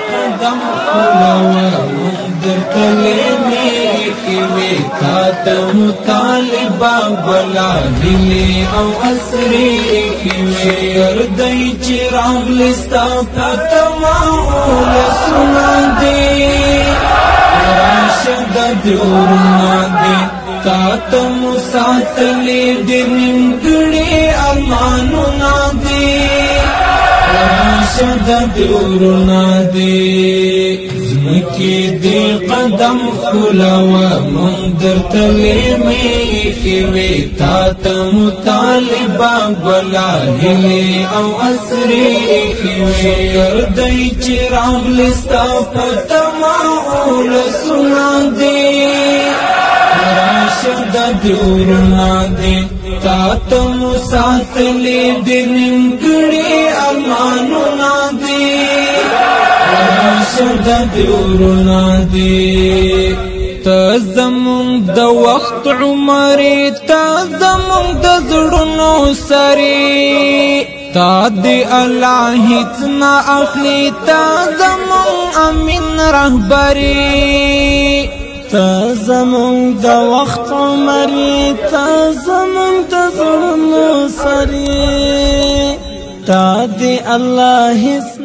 قدم خلوه مندر کلمه کیوی تا مطالبه بلا هلی او اسری کیوی اردی چراغ لستا پتماول سنا دی راشد دیورنا دی تا مساتلی دنگڑی امانونا دی راشد دیورنا دی زمکی دی قدم خلاوه مندر تلیمی کیوی تا مطالبه گلا هلی او اسری کیوی اردی چراغ لستا پتماول سنا دی راشد دیورنا دی تا مساتلی دنگڑی امانونا دی راشد دیورنا دی تا زمون د وخت عمری تا زمون د زړونو سری تا دی الله هیڅ نه اخلي تا زمون امین رهبری تا زمون د وخت عمری تا زمون د زړونو سری تا دی الله هیڅ